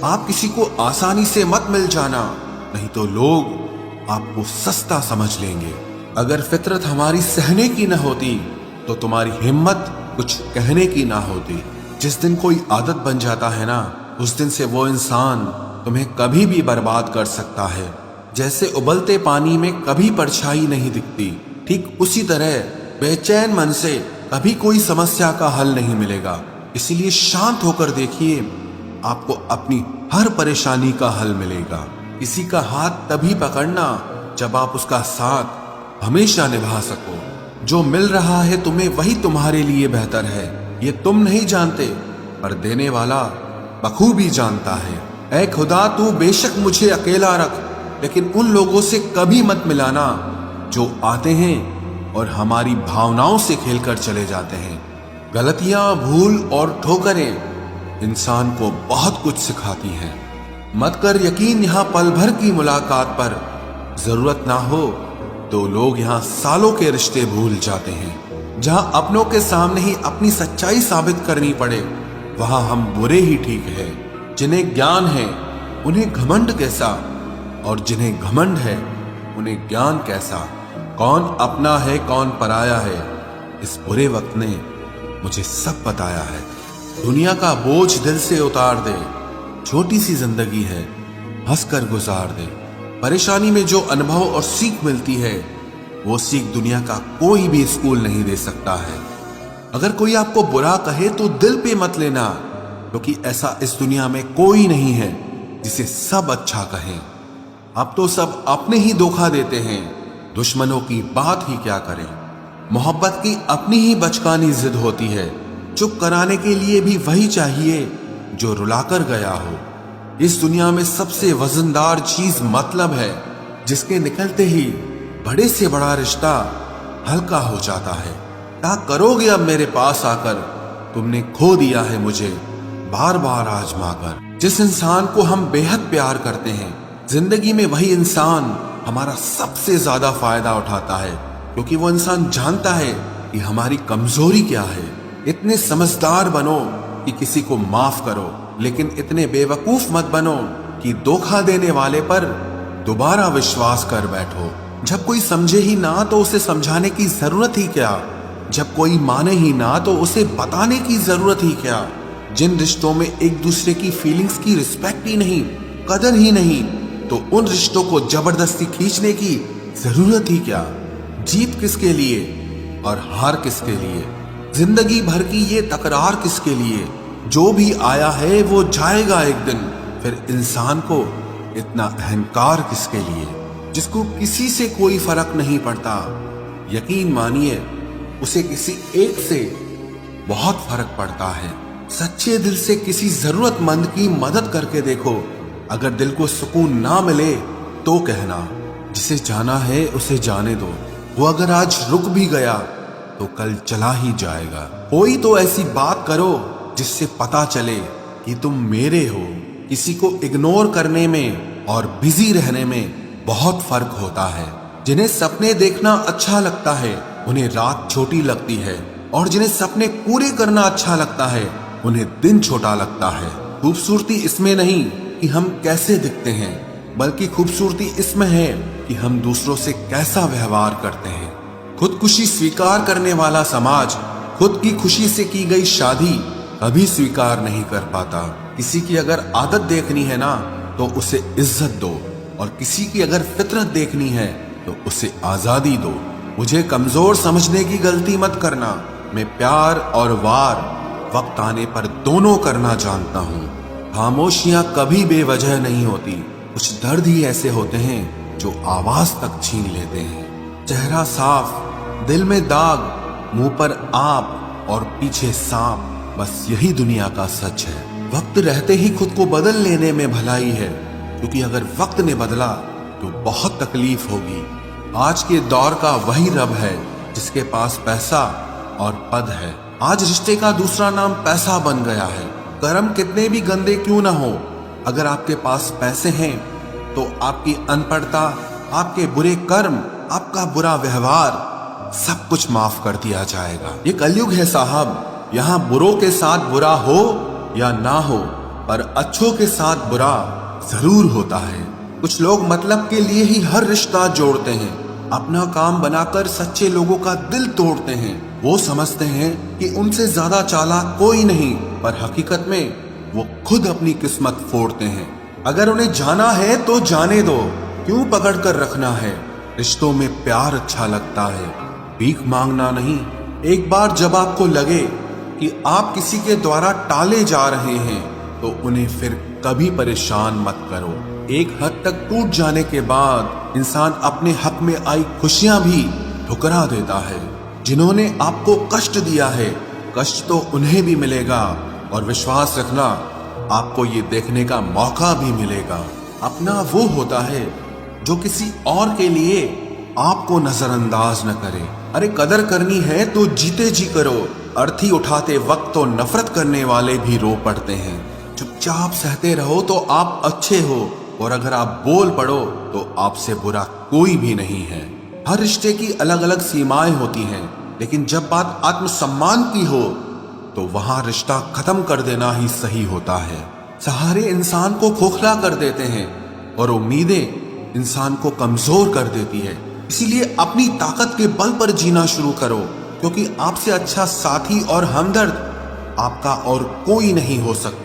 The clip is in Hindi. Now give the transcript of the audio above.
आप किसी को आसानी से मत मिल जाना, नहीं तो लोग आपको सस्ता समझ लेंगे। अगर फितरत हमारी सहने की न होती तो तुम्हारी हिम्मत कुछ कहने की ना होती। जिस दिन कोई आदत बन जाता है ना, उस दिन से वो इंसान तुम्हें कभी भी बर्बाद कर सकता है। जैसे उबलते पानी में कभी परछाई नहीं दिखती, ठीक उसी तरह बेचैन मन से कभी कोई समस्या का हल नहीं मिलेगा। इसीलिए शांत होकर देखिए, आपको अपनी हर परेशानी का हल मिलेगा। किसी का हाथ तभी पकड़ना जब आप उसका साथ हमेशा निभा सको। जो मिल रहा है तुम्हें वही तुम्हारे लिए बेहतर है, ये तुम नहीं जानते, पर देने वाला बखूबी जानता है। ऐ खुदा, तू बेशक मुझे अकेला रख, लेकिन उन लोगों से कभी मत मिलाना जो आते हैं और हमारी भावनाओं से खेलकर चले जाते हैं। गलतियां, भूल और ठोकरें इंसान को बहुत कुछ सिखाती हैं। मत कर यकीन यहाँ पल भर की मुलाकात पर, जरूरत ना हो तो लोग यहाँ सालों के रिश्ते भूल जाते हैं। जहां अपनों के सामने ही अपनी सच्चाई साबित करनी पड़े, वहां हम बुरे ही ठीक है। जिन्हें ज्ञान है उन्हें घमंड कैसा, और जिन्हें घमंड है उन्हें ज्ञान कैसा। कौन अपना है कौन पराया है, इस बुरे वक्त ने मुझे सब बताया है। दुनिया का बोझ दिल से उतार दे, छोटी सी जिंदगी है, हंसकर गुजार दे। परेशानी में जो अनुभव और सीख मिलती है, वो सीख दुनिया का कोई भी स्कूल नहीं दे सकता है। अगर कोई आपको बुरा कहे तो दिल पे मत लेना, क्योंकि ऐसा इस दुनिया में कोई नहीं है जिसे सब अच्छा कहें। अब तो सब अपने ही धोखा देते हैं, दुश्मनों की बात ही क्या करें। मोहब्बत की अपनी ही बचकानी जिद होती है, चुप कराने के लिए भी वही चाहिए जो रुलाकर गया हो। इस दुनिया में सबसे वजनदार चीज मतलब है, जिसके निकलते ही बड़े से बड़ा रिश्ता हल्का हो जाता है। क्या करोगे अब मेरे पास आकर, तुमने खो दिया है मुझे बार बार आजमा कर। जिस इंसान को हम बेहद प्यार करते हैं, जिंदगी में वही इंसान हमारा सबसे ज्यादा फायदा उठाता है, क्योंकि वो इंसान जानता है कि हमारी कमजोरी क्या है। इतने समझदार बनो कि किसी को माफ करो, लेकिन इतने बेवकूफ मत बनो कि धोखा देने वाले पर दोबारा विश्वास कर बैठो। जब कोई समझे ही ना तो उसे समझाने की जरूरत ही क्या, जब कोई माने ही ना तो उसे बताने की जरूरत ही क्या। जिन रिश्तों में एक दूसरे की फीलिंग्स की रिस्पेक्ट ही नहीं, कदर ही नहीं, तो उन रिश्तों को जबरदस्ती खींचने की जरूरत ही क्या। जीत किसके लिए और हार किसके लिए, जिंदगी भर की ये तकरार किसके लिए। जो भी आया है वो जाएगा एक दिन, फिर इंसान को इतना अहंकार किसके लिए, जिसको किसी से कोई फर्क नहीं पड़ता। यकीन मानिए, उसे किसी एक से बहुत फर्क पड़ता है। सच्चे दिल से किसी जरूरतमंद की मदद करके देखो। अगर दिल को सुकून ना मिले तो कहना, जिसे जाना है उसे जाने दो। वो अगर आज रुक भी गया तो कल चला ही जाएगा। कोई तो ऐसी बात करो जिससे पता चले कि तुम मेरे हो। किसी को इग्नोर करने में और बिजी रहने में बहुत फर्क होता है। जिन्हें सपने देखना अच्छा लगता है उन्हें रात छोटी लगती है, और जिन्हें सपने पूरे करना अच्छा लगता है उन्हें दिन छोटा लगता है। खूबसूरती इसमें नहीं कि हम कैसे दिखते हैं, बल्कि खूबसूरती इसमें है कि हम दूसरों से कैसा व्यवहार करते हैं। खुदकुशी स्वीकार करने वाला समाज खुद की खुशी से की गई शादी कभी स्वीकार नहीं कर पाता। किसी की अगर आदत देखनी है ना तो उसे इज्जत दो, और किसी की अगर फितरत देखनी है तो उसे आजादी दो। मुझे कमजोर समझने की गलती मत करना। मैं प्यार और वार वक्त आने पर दोनों करना जानता हूँ। खामोशियां कभी बेवजह नहीं होती, कुछ दर्द ही ऐसे होते हैं जो आवाज तक छीन लेते हैं। चेहरा साफ, दिल में दाग, मुंह पर आप और पीछे सांप, बस यही दुनिया का सच है। वक्त रहते ही खुद को बदल लेने में भलाई है, क्योंकि अगर वक्त ने बदला तो बहुत तकलीफ होगी। आज के दौर का वही रब है जिसके पास पैसा और पद है। आज रिश्ते का दूसरा नाम पैसा बन गया है। कर्म कितने भी गंदे क्यों ना हो, अगर आपके पास पैसे हैं तो आपकी अनपढ़ता, आपके बुरे कर्म, आपका बुरा व्यवहार सब कुछ माफ कर दिया जाएगा। ये कलयुग है साहब, यहाँ बुरों के साथ बुरा हो या ना हो, पर अच्छों के साथ बुरा जरूर होता है। कुछ लोग मतलब के लिए ही हर रिश्ता जोड़ते हैं, अपना काम बनाकर सच्चे लोगों का दिल तोड़ते हैं। वो समझते हैं कि उनसे ज्यादा चालाक कोई नहीं, पर हकीकत में वो खुद अपनी किस्मत फोड़ते हैं। अगर उन्हें जाना है तो जाने दो, क्यों पकड़ कर रखना है। रिश्तों में प्यार अच्छा लगता है, भीख मांगना नहीं। एक बार जब आपको लगे कि आप किसी के द्वारा टाले जा रहे हैं तो उन्हें फिर कभी परेशान मत करो। एक हद तक टूट जाने के बाद इंसान अपने हक में आई खुशियां भी ठुकरा देता है। जिन्होंने आपको कष्ट दिया है, कष्ट तो उन्हें भी मिलेगा, और विश्वास रखना आपको ये देखने का मौका भी मिलेगा। अपना वो होता है जो किसी और के लिए आपको नजरअंदाज न करे। अरे कदर करनी है तो जीते जी करो। अर्थी उठाते वक्त तो नफरत करने वाले भी रो पड़ते हैं। चुपचाप सहते रहो तो आप अच्छे हो, और अगर आप बोल पड़ो तो आपसे बुरा कोई भी नहीं है। हर रिश्ते की अलग अलग सीमाएं होती हैं, लेकिन जब बात आत्मसम्मान की हो तो वहां रिश्ता खत्म कर देना ही सही होता है। सहारे इंसान को खोखला कर देते हैं और उम्मीदें इंसान को कमजोर कर देती है। इसीलिए अपनी ताकत के बल पर जीना शुरू करो, क्योंकि आपसे अच्छा साथी और हमदर्द आपका और कोई नहीं हो सकता।